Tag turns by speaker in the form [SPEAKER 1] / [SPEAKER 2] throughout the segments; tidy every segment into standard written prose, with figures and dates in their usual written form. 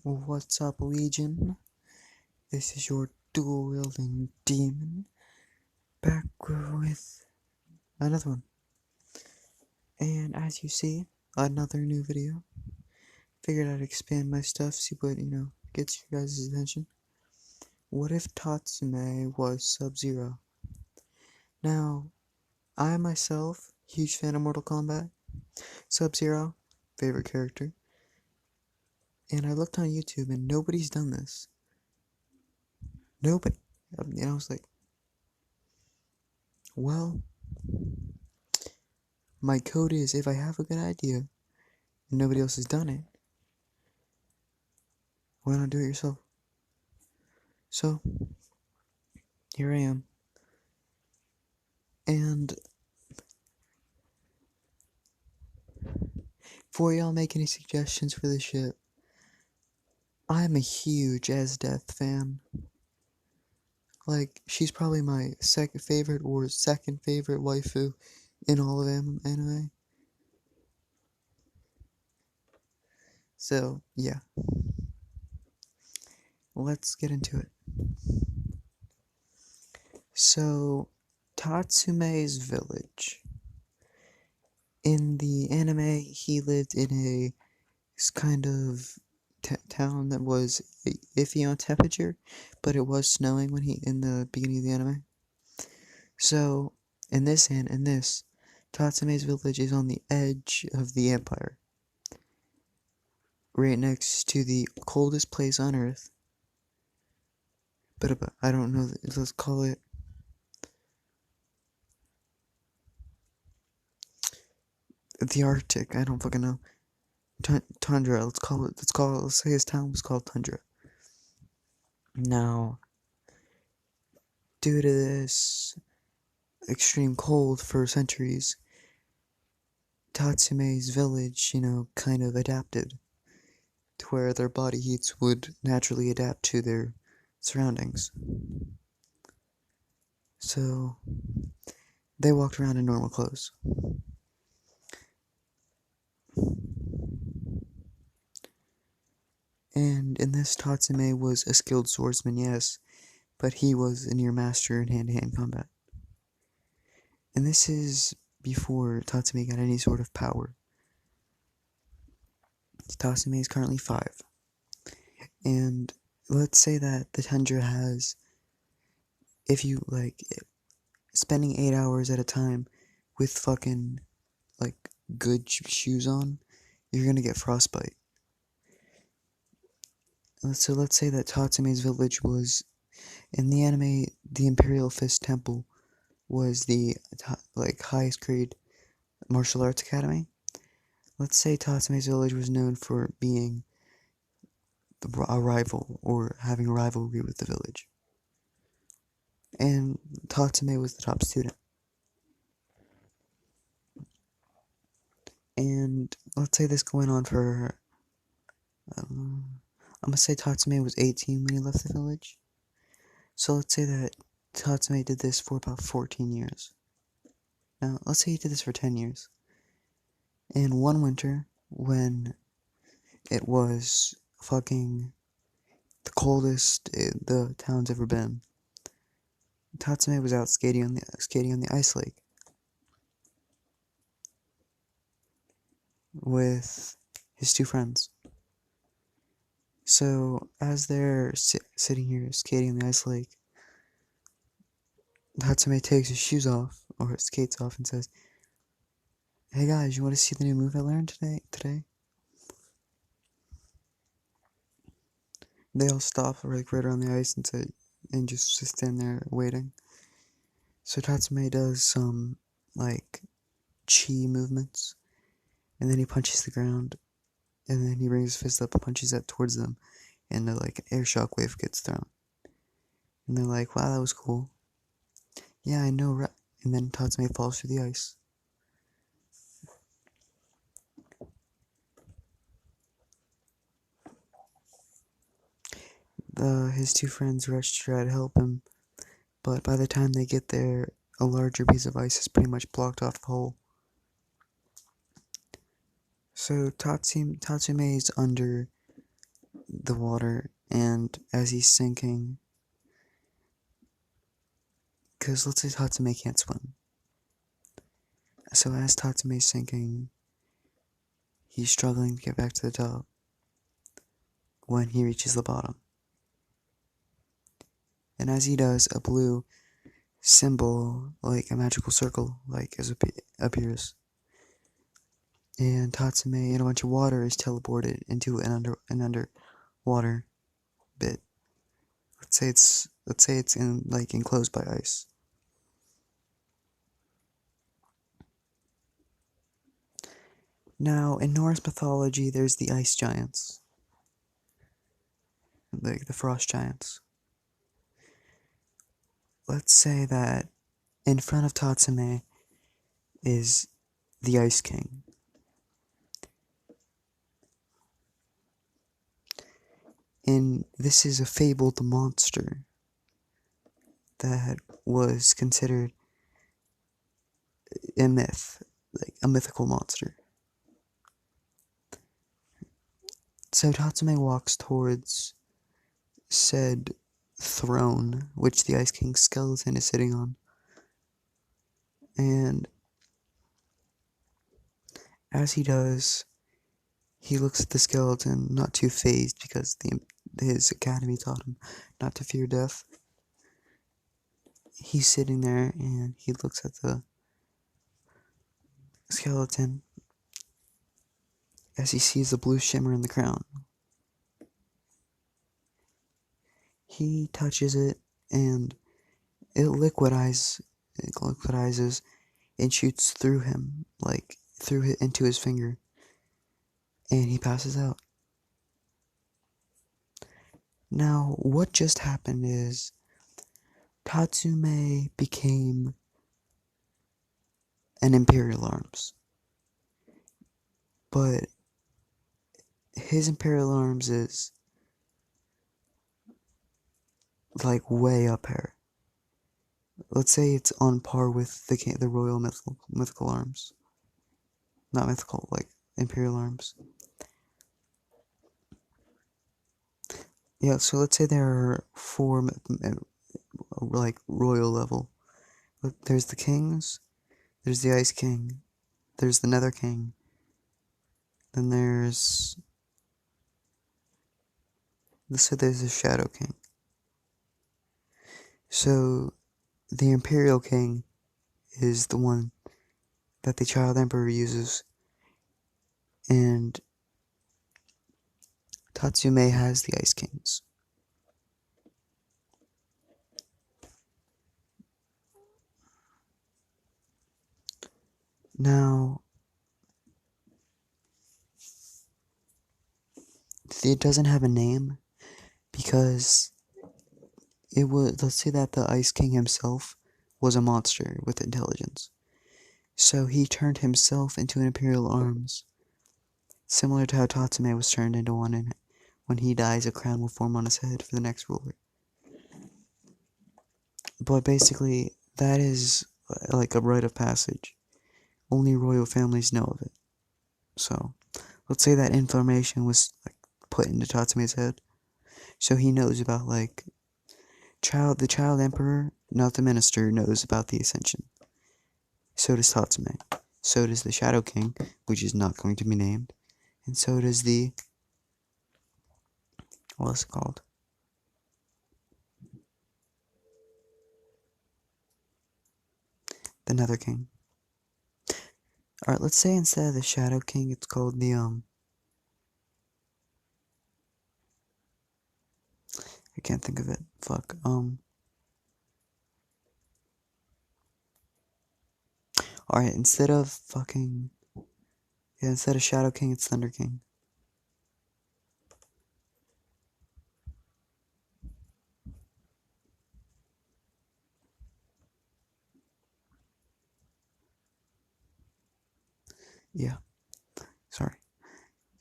[SPEAKER 1] What's up, Legion? This is your dual-wielding demon, back with another one. And as you see, another new video. Figured I'd expand my stuff, see what, gets your guys' attention. What if Tatsume was Sub-Zero? Now, I myself, huge fan of Mortal Kombat. Sub-Zero, favorite character. And I looked on YouTube and nobody's done this. Nobody. And I was like, well, my code is if I have a good idea and nobody else has done it, why not do it yourself? So, here I am. And before y'all make any suggestions for this shit, I'm a huge Death fan. Like, she's probably my second favorite waifu in all of anime. So, yeah. Let's get into it. So, Tatsume's village. In the anime, he lived in a kind of town that was iffy on temperature, but it was snowing when in the beginning of the anime. So, in this, Tatsume's village is on the edge of the empire, right next to the coldest place on Earth. But I don't know. Let's call it the Arctic. I don't fucking know. Tundra. Let's say his town was called Tundra. Now, due to this extreme cold for centuries, Tatsume's village, kind of adapted to where their body heats would naturally adapt to their surroundings. So, they walked around in normal clothes. And in this, Tatsume was a skilled swordsman, yes, but he was a near master in hand-to-hand combat. And this is before Tatsume got any sort of power. Tatsume is currently 5. And let's say that the Tundra has, if you, spending 8 hours at a time with fucking, good shoes on, you're gonna get frostbite. So let's say that Tatsume's village was, in the anime, the Imperial Fist Temple was the, highest grade martial arts academy. Let's say Tatsume's village was known for being a rival, or having a rivalry with the village. And Tatsume was the top student. And let's say this going on for, I'm gonna say Tatsume was 18 when he left the village. So let's say that Tatsume did this for about 14 years. Now, let's say he did this for 10 years. And one winter, when it was fucking the coldest the town's ever been, Tatsume was out skating on the ice lake with his 2 friends. So, as they're sitting here skating on the ice lake, Tatsume takes his shoes off, or his skates off, and says, "Hey guys, you want to see the new move I learned today?" They all stop right around the ice and just stand there waiting. So Tatsume does some, chi movements, and then he punches the ground, and then he brings his fist up and punches that towards them, and an air shock wave gets thrown. And they're like, "Wow, that was cool." "Yeah, I know, right?" And then Tatsume falls through the ice. His 2 friends rush to try to help him, but by the time they get there, a larger piece of ice has pretty much blocked off the hole. So Tatsume is under the water, and as he's sinking, because let's say Tatsume can't swim. So as Tatsume's sinking, he's struggling to get back to the top when he reaches the bottom. And as he does, a blue symbol, like a magical circle, appears. And Tatsume and a bunch of water is teleported into an underwater bit. Let's say it's enclosed by ice. Now, in Norse mythology, there's the ice giants, like the frost giants. Let's say that in front of Tatsume is the Ice King. And this is a fabled monster that was considered a myth, like a mythical monster. So Tatsume walks towards said throne, which the Ice King's skeleton is sitting on. And as he does, he looks at the skeleton, not too fazed because his academy taught him not to fear death. He's sitting there and he looks at the skeleton as he sees the blue shimmer in the crown. He touches it and it liquidizes and shoots through him, like through it into his finger, and he passes out. Now, what just happened is Tatsume became an Imperial Arms, but his Imperial Arms is like way up here. Let's say it's on par with the Royal Mythical Arms. Not mythical, like Imperial Arms. Yeah, so let's say there are four, like, royal level. There's the kings, there's the Ice King, there's the Nether King, then there's, let's say there's the Shadow King. So, the Imperial King is the one that the Child Emperor uses, and Tatsume has the Ice Kings. Now, it doesn't have a name because let's say that the Ice King himself was a monster with intelligence. So he turned himself into an Imperial Arms, similar to how Tatsume was turned into one, and when he dies, a crown will form on his head for the next ruler. But basically, that is like a rite of passage. Only royal families know of it. So, let's say that information was put into Tatsume's head, so he knows about the child emperor, not the minister, knows about the ascension. So does Tatsume. So does the Shadow King, which is not going to be named. And so does what's it called? The Nether King. Alright, let's say instead of the Shadow King, it's called I can't think of it. Fuck. Alright, instead of Shadow King, it's Thunder King. Yeah. Sorry.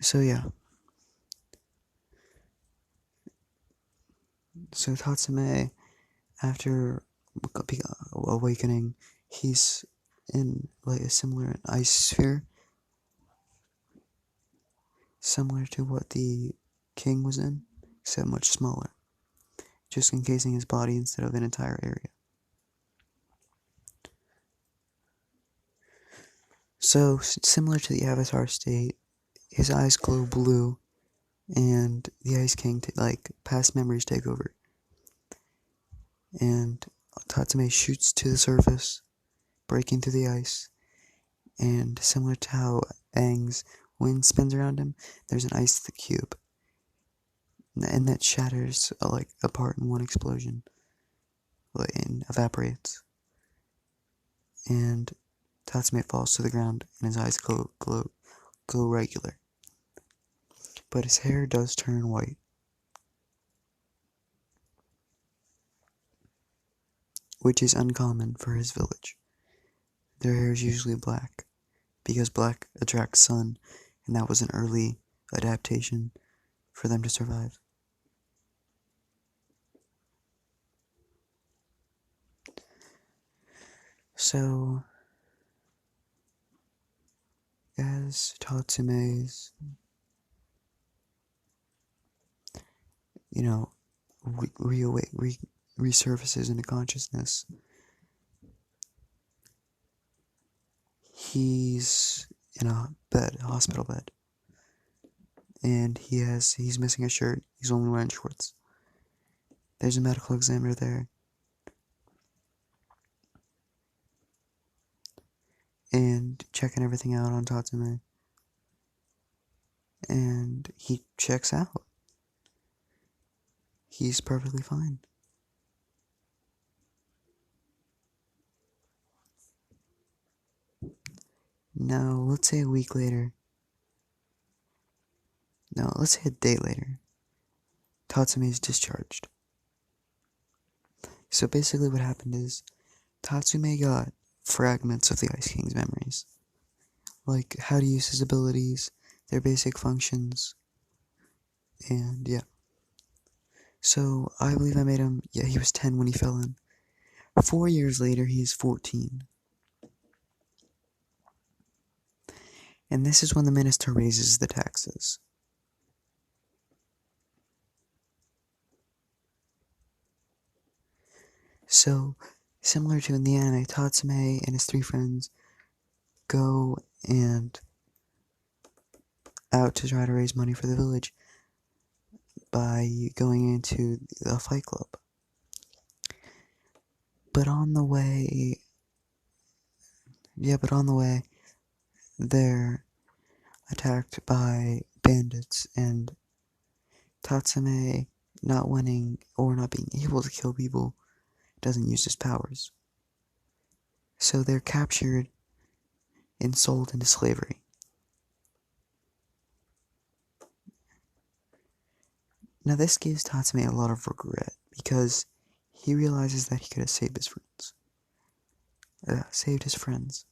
[SPEAKER 1] So, yeah. So, Tatsume, after awakening, he's in a similar ice sphere, similar to what the king was in. except much smaller, just encasing his body instead of an entire area. So, similar to the Avatar state, his eyes glow blue, and the Ice King, past memories take over. And Tatsume shoots to the surface, breaking through the ice, and similar to how Aang's wind spins around him, there's an ice cube, and that shatters apart in one explosion, and evaporates. And Tatsume falls to the ground, and his eyes glow regular. But his hair does turn white, which is uncommon for his village. Their hair is usually black, because black attracts sun, and that was an early adaptation for them to survive. So, as Tatsume's, resurfaces into consciousness, he's in a hospital bed, and he's missing a shirt. He's only wearing shorts. There's a medical examiner there, and checking everything out on Tatsume, and he checks out. He's perfectly fine. Now, let's say a week later. No, let's say a day later. Tatsume is discharged. So basically what happened is, Tatsume got fragments of the Ice King's memories. Like how to use his abilities, their basic functions, and yeah. So I believe I made him, he was 10 when he fell in. 4 years later, he is 14. And this is when the minister raises the taxes. So, similar to in the anime, Tatsume and his 3 friends go and out to try to raise money for the village by going into a fight club. But on the way, they're attacked by bandits, and Tatsume, not winning or not being able to kill people, doesn't use his powers. So they're captured and sold into slavery. Now this gives Tatsume a lot of regret, because he realizes that he could have saved his friends.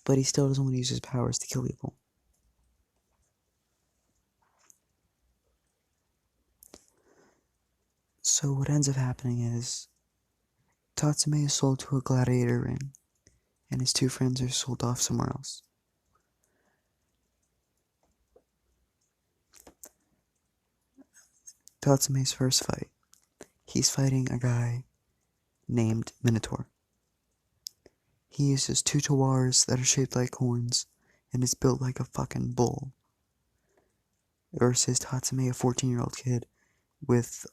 [SPEAKER 1] But he still doesn't want to use his powers to kill people. So what ends up happening is, Tatsume is sold to a gladiator ring, and his 2 friends are sold off somewhere else. Tatsume's first fight. He's fighting a guy named Minotaur. He uses 2 tawars that are shaped like horns, and is built like a fucking bull. Versus Tatsume, a 14-year-old kid, with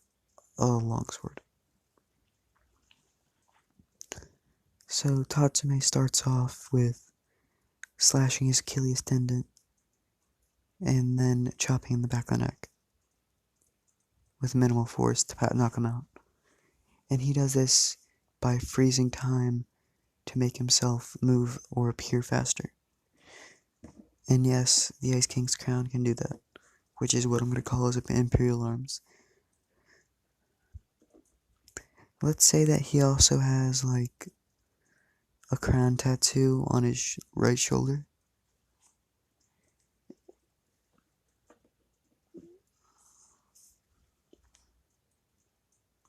[SPEAKER 1] a longsword. So Tatsume starts off with slashing his Achilles tendon, and then chopping in the back of the neck, with minimal force to knock him out. And he does this by freezing time to make himself move or appear faster. And yes, the Ice King's crown can do that, which is what I'm going to call his Imperial Arms. Let's say that he also has, a crown tattoo on his right shoulder.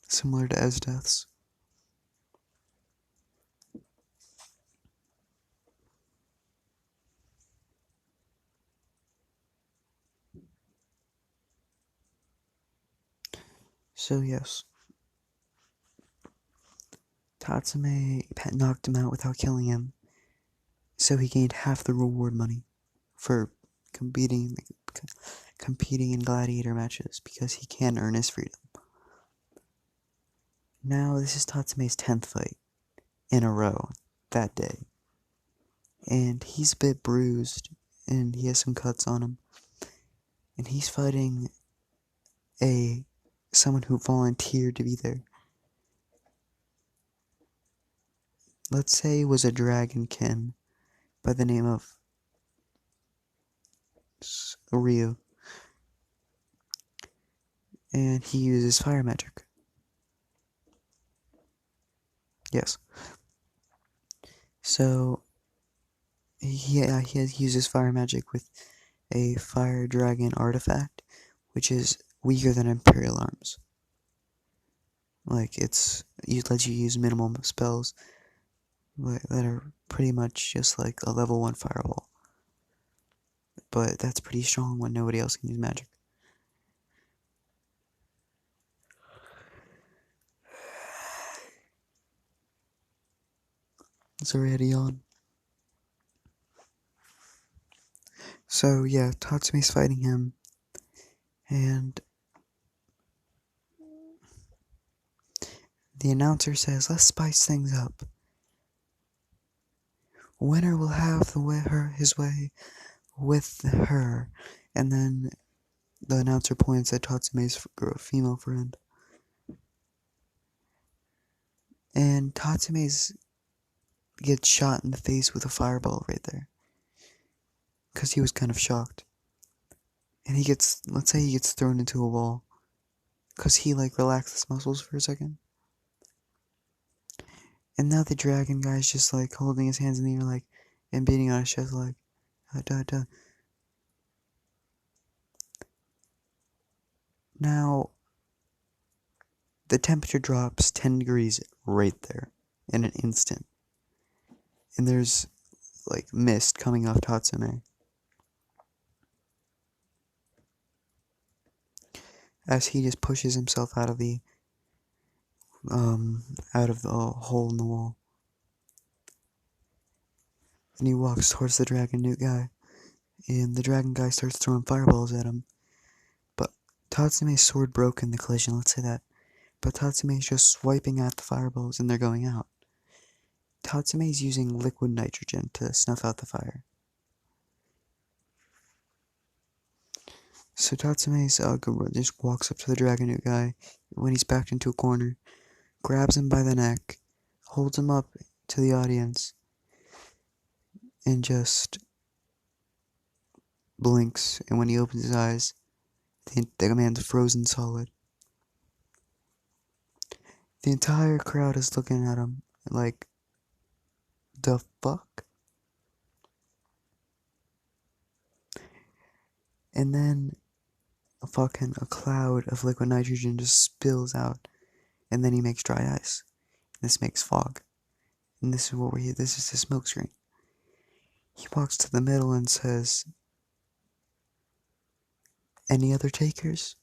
[SPEAKER 1] Similar to Esdeath's. So yes, Tatsume knocked him out without killing him, so he gained half the reward money for competing competing in gladiator matches because he can earn his freedom. Now this is Tatsume's 10th fight in a row that day, and he's a bit bruised and he has some cuts on him, and he's fighting someone who volunteered to be there. Let's say it was a dragonkin by the name of Ryu, and he uses fire magic. Yes. So he uses fire magic with a fire dragon artifact, which is weaker than Imperial Arms. Like it lets you use minimum spells that are pretty much just like a level 1 fireball. But that's pretty strong when nobody else can use magic. It's already on. So yeah, Tatsume's fighting him, and the announcer says, "Let's spice things up. Winner will have his way with her." And then the announcer points at Tatsume's female friend. And Tatsume's gets shot in the face with a fireball right there. Because he was kind of shocked. And let's say he gets thrown into a wall. Because he relaxed his muscles for a second. And now the dragon guy's just holding his hands in the air and beating on his chest da da. Now, the temperature drops 10 degrees right there in an instant. And there's mist coming off Tatsume as he just pushes himself out of the hole in the wall. And he walks towards the dragon newt guy, and the dragon guy starts throwing fireballs at him. But Tatsume's sword broke in the collision, let's say that. But Tatsume's just swiping at the fireballs and they're going out. Tatsume's using liquid nitrogen to snuff out the fire. So Tatsume's just walks up to the dragon newt guy when he's backed into a corner, grabs him by the neck, holds him up to the audience, and just blinks. And when he opens his eyes, the man's frozen solid. The entire crowd is looking at him like, the fuck? And then a cloud of liquid nitrogen just spills out, and then he makes dry ice. This makes fog. And this is the smoke screen. He walks to the middle and says, "Any other takers?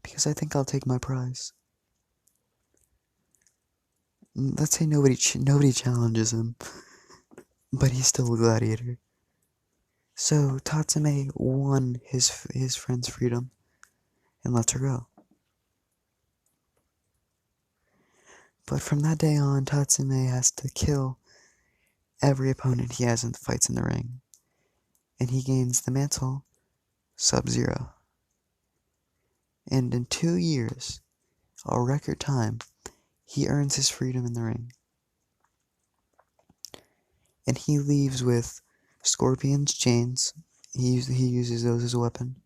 [SPEAKER 1] Because I think I'll take my prize." Let's say nobody challenges him, but he's still a gladiator. So Tatsume won his friend's freedom and lets her go. But from that day on, Tatsume has to kill every opponent he has in the fights in the ring, and he gains the mantle Sub-Zero. And in 2 years, a record time, he earns his freedom in the ring. And he leaves with Scorpion's chains. He uses those as a weapon.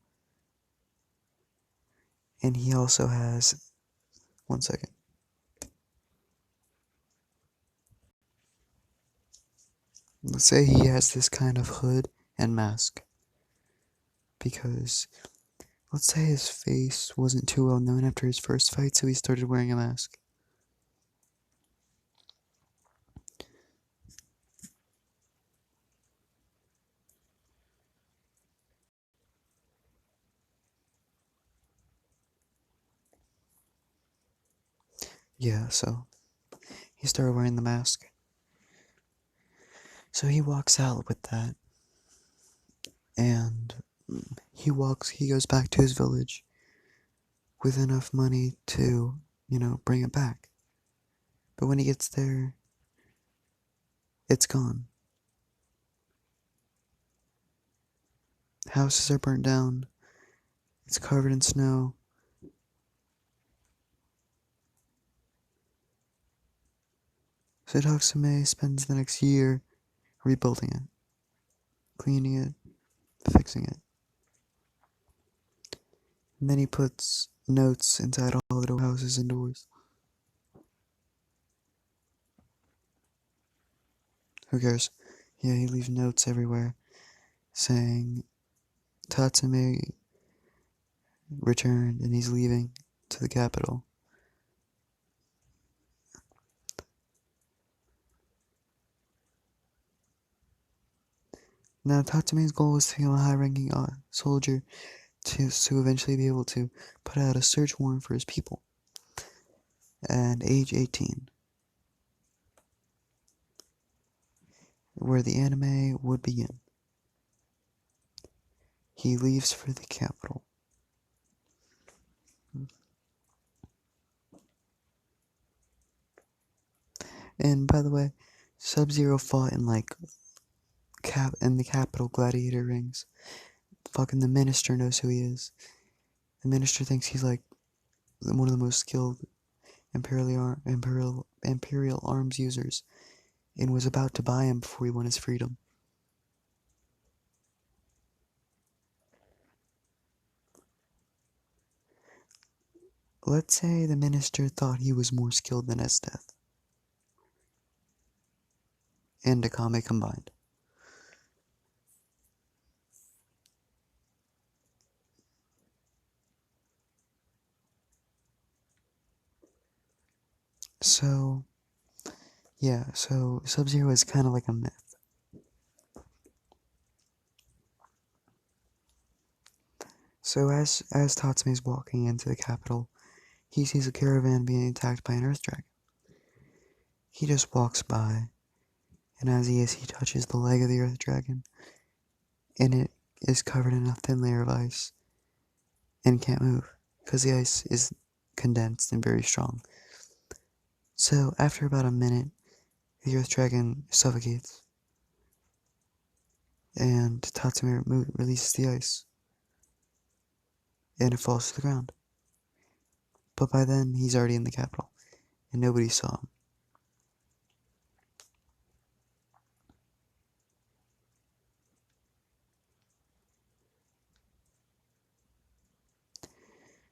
[SPEAKER 1] And he also has, one second. Let's say he has this kind of hood and mask. Because let's say his face wasn't too well known after his first fight, so he started wearing a mask. Yeah, so he started wearing the mask. So he walks out with that, and he goes back to his village with enough money to, bring it back. But when he gets there, it's gone. Houses are burnt down. It's covered in snow. So Tatsumi spends the next year rebuilding it, cleaning it, fixing it. And then he puts notes inside all the houses and doors. Who cares? Yeah, he leaves notes everywhere saying Tatsumi returned and he's leaving to the capital. Now, Tatsumi's goal is to become a high-ranking soldier to eventually be able to put out a search warrant for his people. And age 18, where the anime would begin. He leaves for the capital. And by the way, Sub-Zero fought in the capital gladiator rings. Fucking the minister knows who he is. The minister thinks he's like one of the most skilled imperial arms users, and was about to buy him before he won his freedom. Let's say the minister thought he was more skilled than Esdeath and Akame combined. So, yeah, so Sub-Zero is kind of like a myth. So as Tatsumi is walking into the capital, he sees a caravan being attacked by an earth dragon. He just walks by, and as he touches the leg of the earth dragon, and it is covered in a thin layer of ice, and can't move, because the ice is condensed and very strong. So after about a minute, the earth dragon suffocates, and Tatsumi releases the ice, and it falls to the ground. But by then, he's already in the capital, and nobody saw him.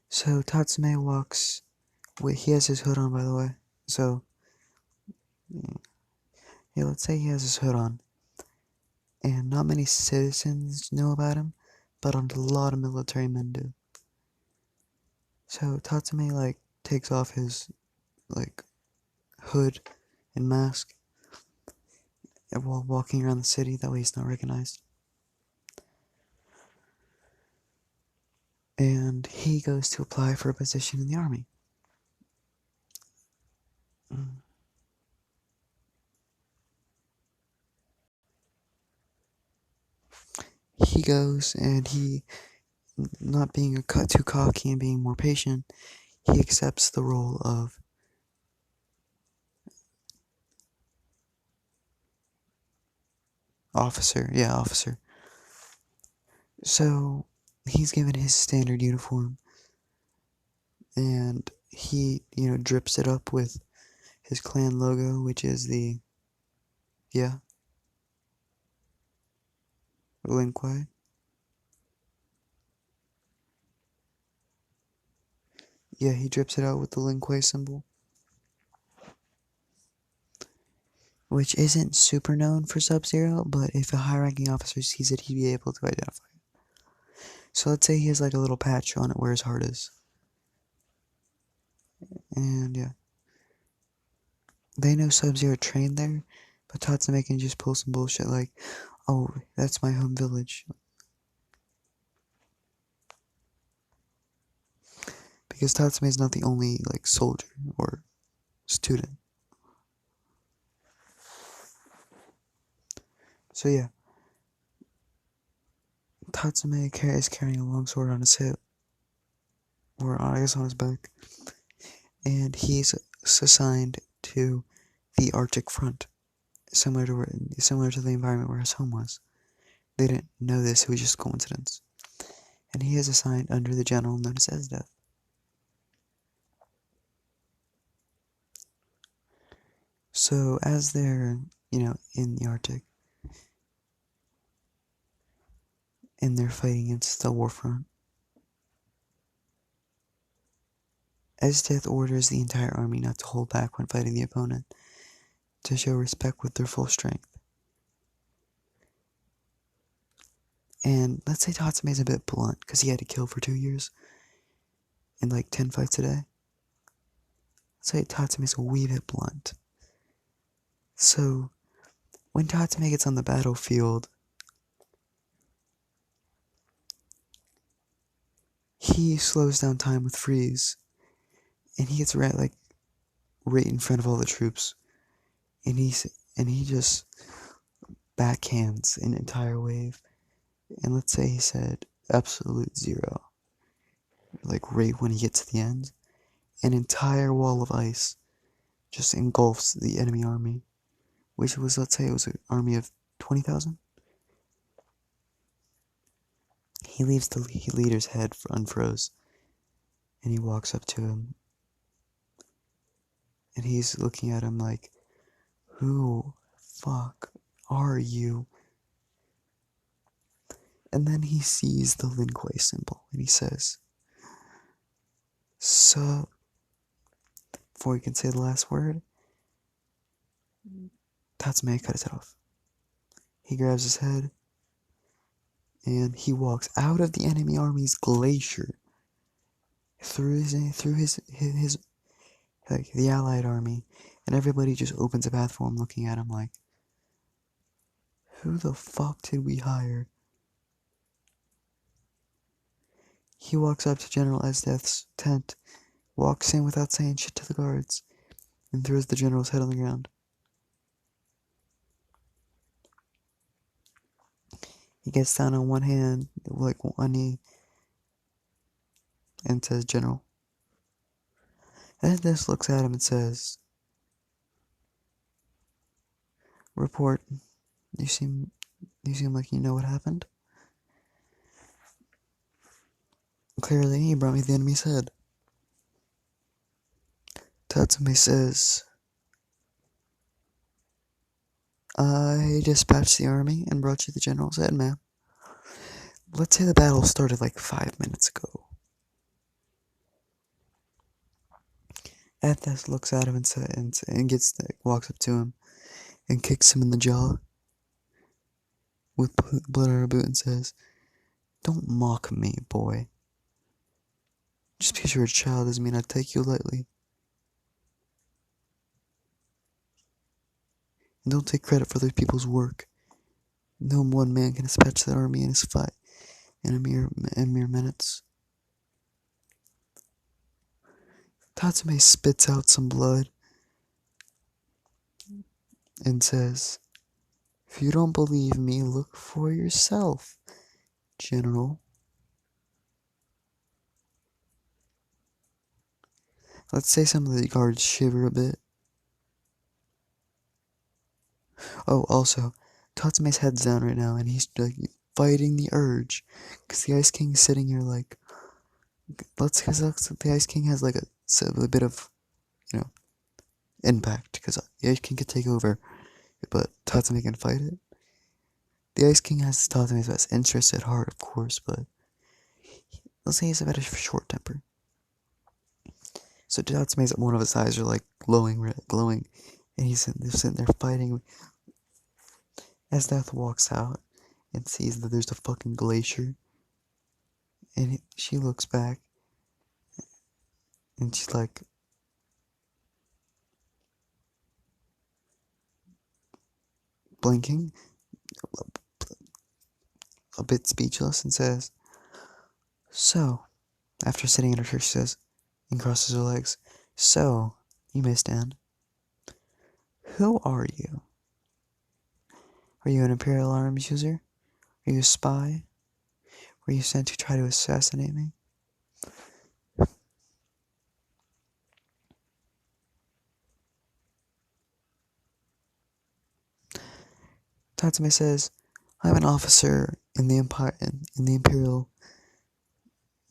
[SPEAKER 1] So Tatsume walks. Wait, he has his hood on, by the way. So, yeah, let's say he has his hood on, and not many citizens know about him, but a lot of military men do. So Tatsume takes off his hood and mask while walking around the city. That way he's not recognized. And he goes to apply for a position in the army. He goes and he, not being too cocky and being more patient, he accepts the role of officer. Yeah, officer. So he's given his standard uniform, and he, drips it up with his clan logo, which is the, yeah, Linkway. Yeah, he drips it out with the Linkway symbol, which isn't super known for Sub-Zero, but if a high-ranking officer sees it, he'd be able to identify it. So let's say he has a little patch on it where his heart is. And yeah. They know Sub-Zero trained there, but Tatsume can just pull some bullshit like, oh, that's my home village. Because Tatsume is not the only, soldier or student. So yeah, Tatsumi is carrying a long sword on his hip, or I guess on his back, and he's assigned to the Arctic front, similar to the environment where his home was. They didn't know this; it was just coincidence. And he is assigned under the general known as Esdeath. So as they're, in the Arctic, and they're fighting against the war front, Esdeath orders the entire army not to hold back when fighting the opponent, to show respect with their full strength. And let's say Tatsume's a bit blunt, because he had to kill for 2 years, in like 10 fights a day. Let's say Tatsume's a wee bit blunt. So, when Tatsume gets on the battlefield, he slows down time with freeze, and he gets right in front of all the troops, and he just backhands an entire wave, and let's say he said absolute zero, like right when he gets to the end, an entire wall of ice just engulfs the enemy army, which was, let's say it was an army of 20,000. He leaves the leader's head unfroze, and he walks up to him, and he's looking at him like, who fuck are you? And then he sees the Lin Kuei symbol, and he says, "Sup." Before he can say the last word, Tatsume cuts it off. He grabs his head, and he walks out of the enemy army's glacier, through his like the allied army, and everybody just opens a path for him, looking at him like, who the fuck did we hire? He walks up to General Esdeath's tent, walks in without saying shit to the guards, and throws the general's head on the ground. He gets down on one hand, like one knee, and says, "General." Esdeath looks at him and says, "Report. You seem like you know what happened." "Clearly, he brought me the enemy's head." Tatsumi says, "I dispatched the army and brought you the general's head, ma'am. Let's say the battle started like 5 minutes ago." Esdeath looks at him and walks up to him and kicks him in the jaw with blood on her boot and says, "Don't mock me, boy. Just because you're a child doesn't mean I take you lightly. And don't take credit for other people's work. No one man can dispatch that army in his fight in mere minutes." Tatsume spits out some blood and says, "If you don't believe me, look for yourself, General." Let's say some of the guards shiver a bit. Oh, also, Tatsume's head's down right now, and he's like fighting the urge, because the Ice King's sitting here like, because the Ice King has like a bit of, impact, because the Ice King could take over, but Tatsume can fight it. The Ice King has Tatsume's best interest at heart, of course, but let's say he's a bit of a short temper. So Tatsume's one of his eyes are like glowing, and he's sitting there fighting. As Death walks out and sees that there's a fucking glacier, and she looks back, and she's like, blinking, a bit speechless, and says, "So," after sitting in her chair, she says, and crosses her legs, "So, You may stand. Who are you? Are you an Imperial arms user? Are you a spy? Were you sent to try to assassinate me? Tatsumi says, I'm an officer in the Imperial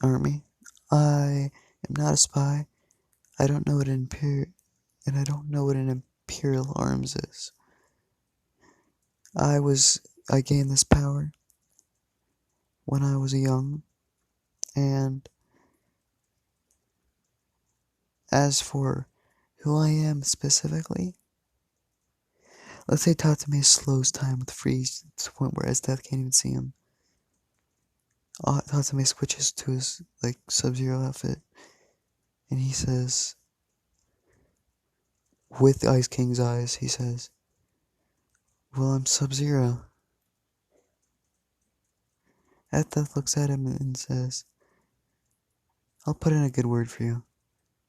[SPEAKER 1] Army. I am not a spy. I don't know what an Imperial arms is. I gained this power when I was young, and as for who I am specifically, let's say Tatsumi slows time with freeze to the point where Death can't even see him. Tatsumi switches to his Sub-Zero outfit, and he says, with the Ice King's eyes, he says, well, I'm Sub-Zero. Death looks at him and says, I'll put in a good word for you.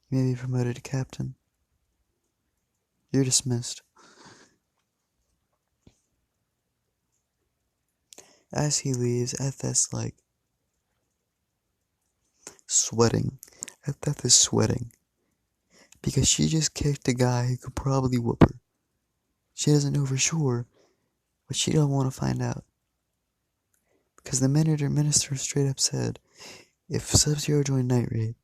[SPEAKER 1] You may be promoted to captain. You're dismissed. As he leaves, Death's sweating. Death is sweating. Because she just kicked a guy who could probably whoop her. She doesn't know for sure, but she don't want to find out. Because the minister straight up said, if Sub-Zero joined Night Raid,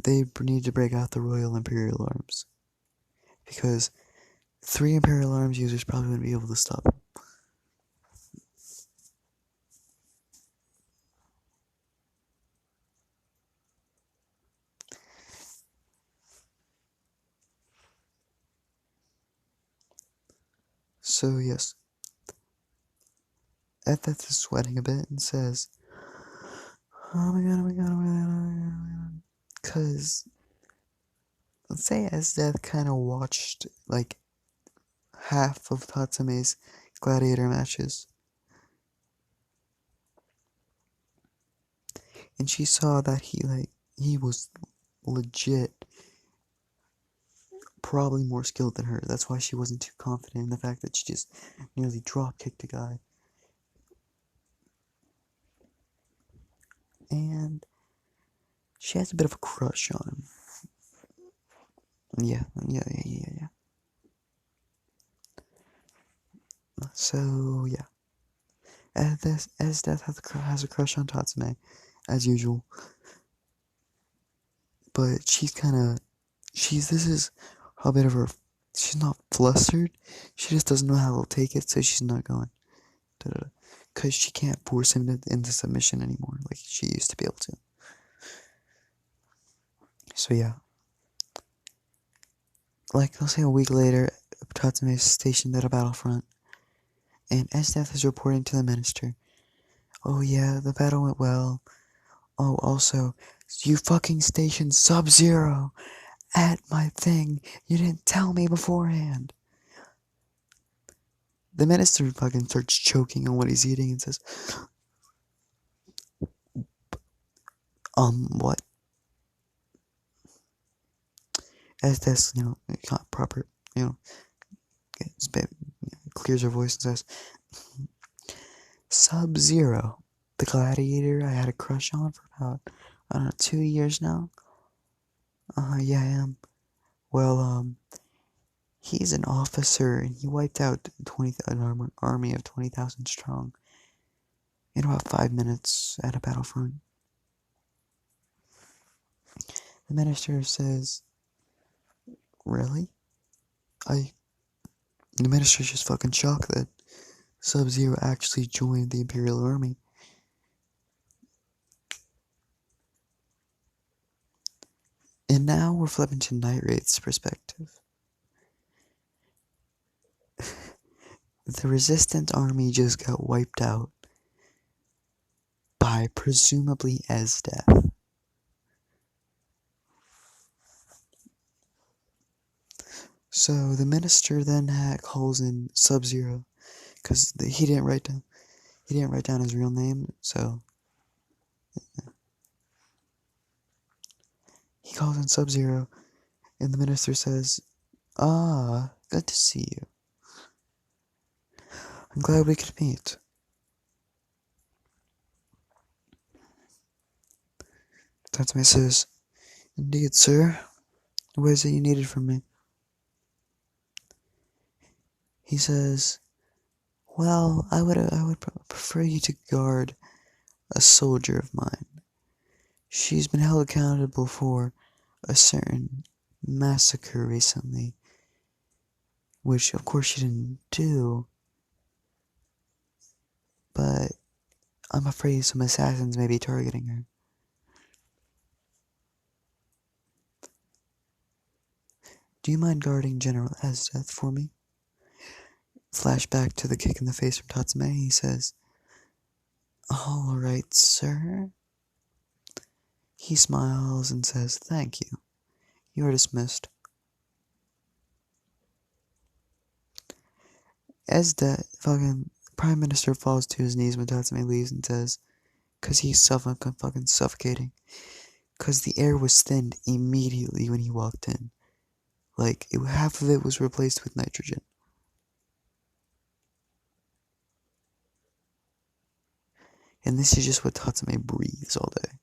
[SPEAKER 1] they need to break out the Royal Imperial Arms. Because 3 Imperial Arms users probably wouldn't be able to stop him. So yes, Death is sweating a bit and says, oh my god, oh my god, oh my god, oh my god, oh my god. Because, let's say Death kind of watched, half of Tatsume's gladiator matches. And she saw that he was legit probably more skilled than her. That's why she wasn't too confident in the fact that she just nearly drop-kicked a guy. And she has a bit of a crush on him. Yeah. So, yeah. As Death has a crush on Tatsume, as usual. But she's this is a bit of her, she's not flustered, she just doesn't know how to take it, so she's not going. Because she can't force him into submission anymore, like she used to be able to. So yeah. Let's say a week later, Tatsume is stationed at a battlefront, and Death is reporting to the minister. Oh yeah, the battle went well. Oh, also, you fucking stationed Sub-Zero at my thing. You didn't tell me beforehand. The minister fucking starts choking on what he's eating and says, what? Death, not proper, clears her voice and says, Sub-Zero, the gladiator I had a crush on for about, 2 years now. Yeah, I am. Well, he's an officer, and he wiped out an army of 20,000 strong in about 5 minutes at a battlefront. The minister says, really? The minister's just fucking shocked that Sub-Zero actually joined the Imperial Army. And now we're flipping to Night Raid's perspective. The resistant army just got wiped out by presumably Death. So the minister then calls in Sub-Zero, because he didn't write down his real name, so he calls in Sub-Zero And the minister says, "Ah, good to see you. I'm glad we could meet." Tatsumi says, "Indeed, sir. What is it you needed from me?" He says, "Well, I would prefer you to guard a soldier of mine. She's been held accountable for a certain massacre recently, which of course she didn't do, but I'm afraid some assassins may be targeting her." "Do you mind guarding General Esdeath for me?" Flashback to the kick in the face from Tatsumi. He says, "All right, sir." He smiles and says, "Thank you. You are dismissed." As the fucking Prime Minister falls to his knees when Tatsumi leaves and says, "Cause he's fucking suffocating. Cause the air was thinned immediately when he walked in. Like, half of it was replaced with nitrogen." And this is just what Tatsumi breathes all day.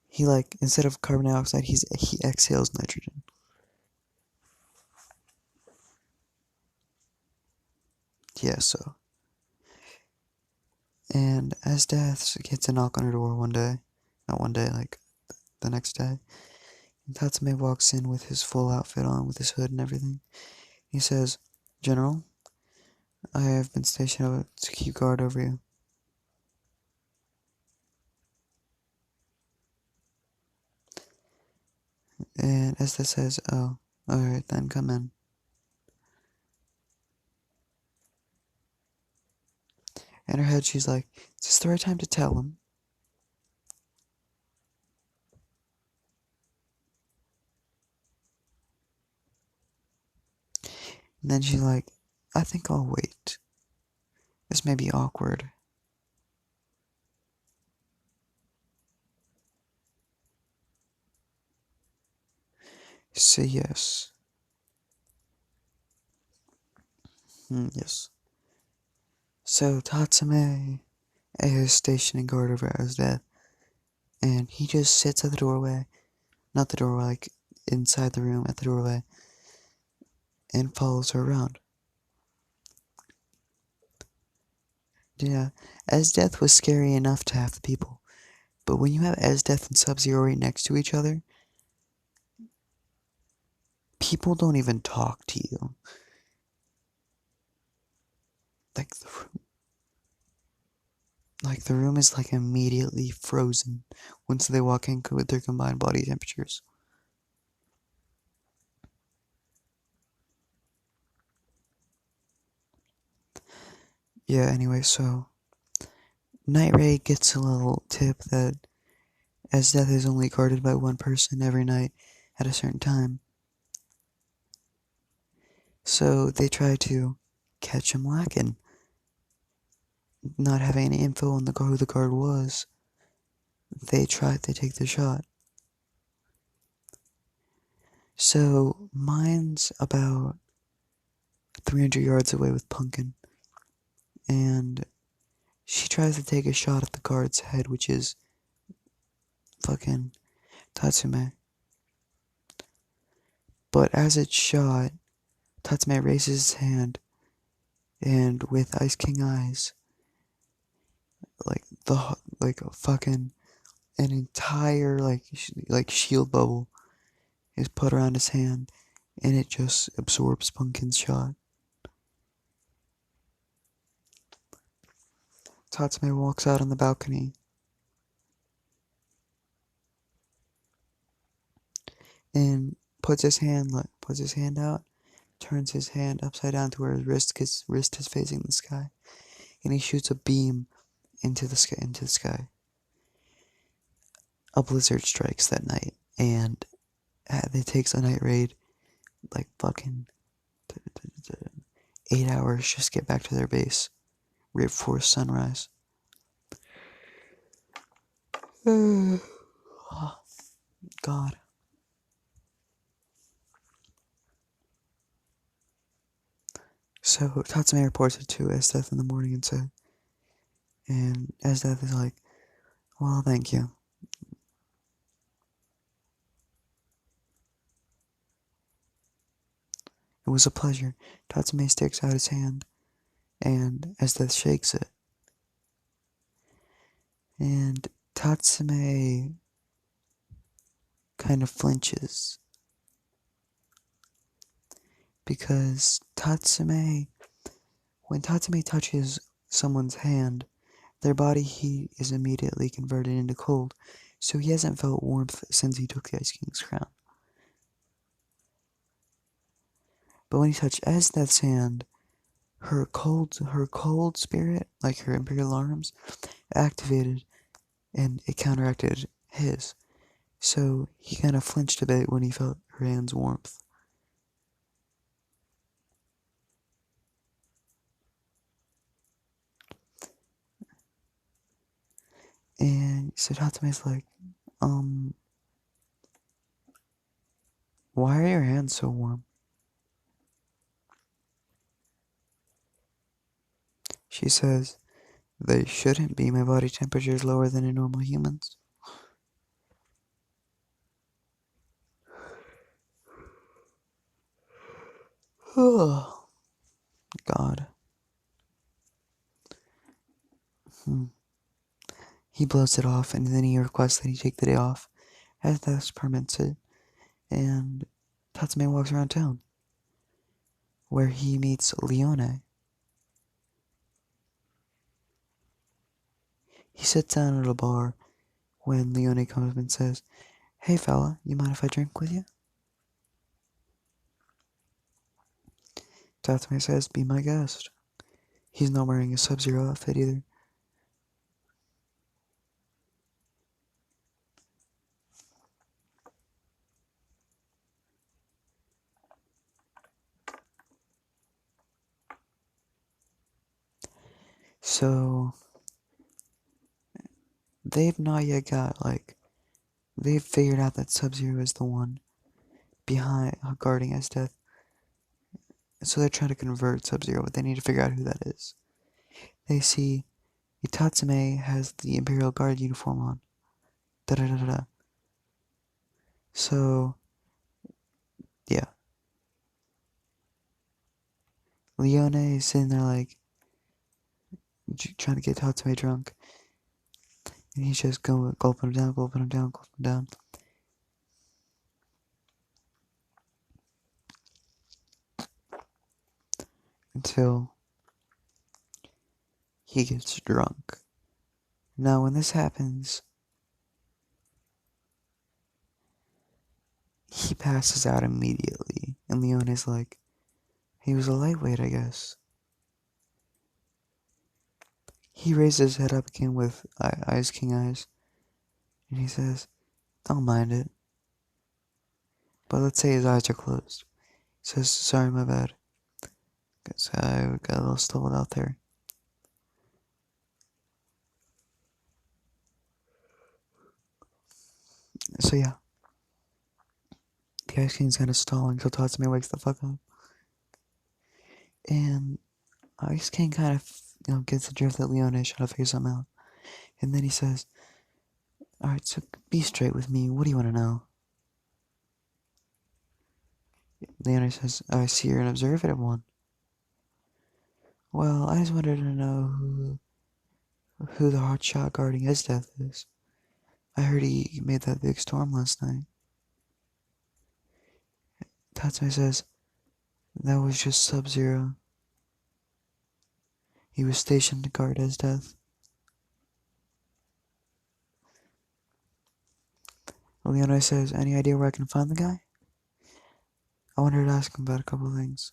[SPEAKER 1] He, like, instead of carbon dioxide, he exhales nitrogen. Yeah, so. And as Death gets a knock on her door one day, not one day, like the next day, and Tatsumi walks in with his full outfit on, with his hood and everything. He says, "General, I have been stationed to keep guard over you." And Esther says, "Oh, alright then, come in." In her head, she's like, "Is this the right time to tell him?" And then she's like, "I think I'll wait. This may be awkward." Say yes. Yes. So Tatsumi is stationing guard over Asdeath, and he just sits at the doorway, not the doorway, like inside the room at the doorway, and follows her around. Yeah, Asdeath was scary enough to half the people, but when you have Asdeath and Sub-Zero right next to each other, people don't even talk to you. Like the room is like immediately frozen once they walk in with their combined body temperatures. Yeah, anyway, so Night Ray gets a little tip that as death is only guarded by one person every night at a certain time, so they try to catch him lacking, not having any info on who the guard was. They take the shot. So mine's about 300 yards away with Pumpkin, and she tries to take a shot at the guard's head, which is fucking Tatsume. But as it's shot, Tatsume raises his hand, and with Ice King eyes, like a fucking an entire like shield bubble is put around his hand, and it just absorbs Pumpkin's shot. Tatsume walks out on the balcony, and puts his hand out, turns his hand upside down to where his wrist is facing the sky, and he shoots a beam into the sky. A blizzard strikes that night, and it takes a night raid like fucking 8 hours just to get back to their base right before sunrise. Oh, God. So Tatsumi reports it to Esdeath in the morning and Esdeath is like, well, thank you. It was a pleasure. Tatsumi sticks out his hand, and Esdeath shakes it. And Tatsumi kind of flinches. Because when Tatsumi touches someone's hand, their body heat is immediately converted into cold, so he hasn't felt warmth since he took the Ice King's crown. But when he touched Esdeath's hand, her cold spirit, like her imperial arms, activated and it counteracted his. So he kind of flinched a bit when he felt her hand's warmth. And so Tatsume's like, why are your hands so warm? She says, they shouldn't be. My body temperature is lower than a normal human's. Oh, God. He blows it off and then he requests that he take the day off, as thus permits it, and Tatsume walks around town, where he meets Leone. He sits down at a bar when Leone comes up and says, hey fella, you mind if I drink with you? Tatsume says, be my guest. He's not wearing a Sub-Zero outfit either. So, they've not yet got, they've figured out that Sub-Zero is the one behind guarding Esdeath. So they're trying to convert Sub-Zero, but they need to figure out who that is. They see Tatsume has the Imperial Guard uniform on. Da da da da da. So, yeah. Leone is sitting there trying to get Tatsume drunk. And he's just going, gulping him down, gulping him down, gulping him down. Until he gets drunk. Now, when this happens, he passes out immediately. And Leone is like, he was a lightweight, I guess. He raises his head up again with Ice King eyes. And he says, don't mind it. But let's say his eyes are closed. He says, sorry, my bad. Guess I got a little stumbled out there. So yeah. The Ice King's kind of stalling until Tatsumi wakes the fuck up. And Ice King kind of, gets the drift that Leone is trying to figure something out. And then he says, alright, so be straight with me. What do you want to know? Leone says, I see you're an observative one. Well, I just wanted to know who the hotshot guarding Esdeath is. I heard he made that big storm last night. Tatsumi says, that was just Sub-Zero. He was stationed to guard Esdeath. Leone says, any idea where I can find the guy? I wanted to ask him about a couple things.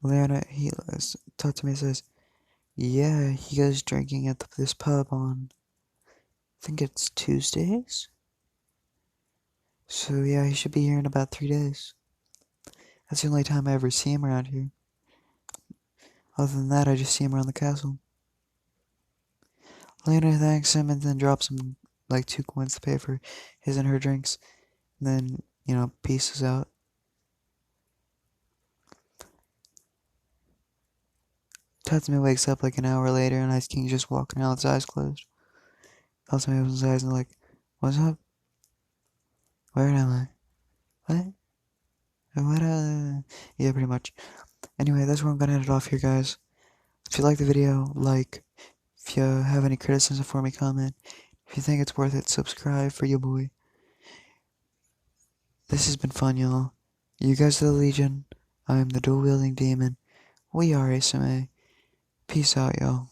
[SPEAKER 1] Tatsumi says, yeah, he goes drinking at this pub on, I think it's Tuesdays? So yeah, he should be here in about 3 days. That's the only time I ever see him around here. Other than that, I just see him around the castle. Lena thanks him and then drops him like 2 coins to pay for his and her drinks. And then, pieces out. Tatsumi wakes up like an hour later and Ice King's just walking around with his eyes closed. Tatsumi opens his eyes and like, what's up? Where am I? What? What, Yeah, pretty much. Anyway, that's where I'm gonna end it off here, guys. If you like the video, like. If you have any criticism for me, comment. If you think it's worth it, subscribe for your boy. This has been fun, y'all. You guys are the Legion. I am the dual-wielding demon. We are SMA. Peace out, y'all.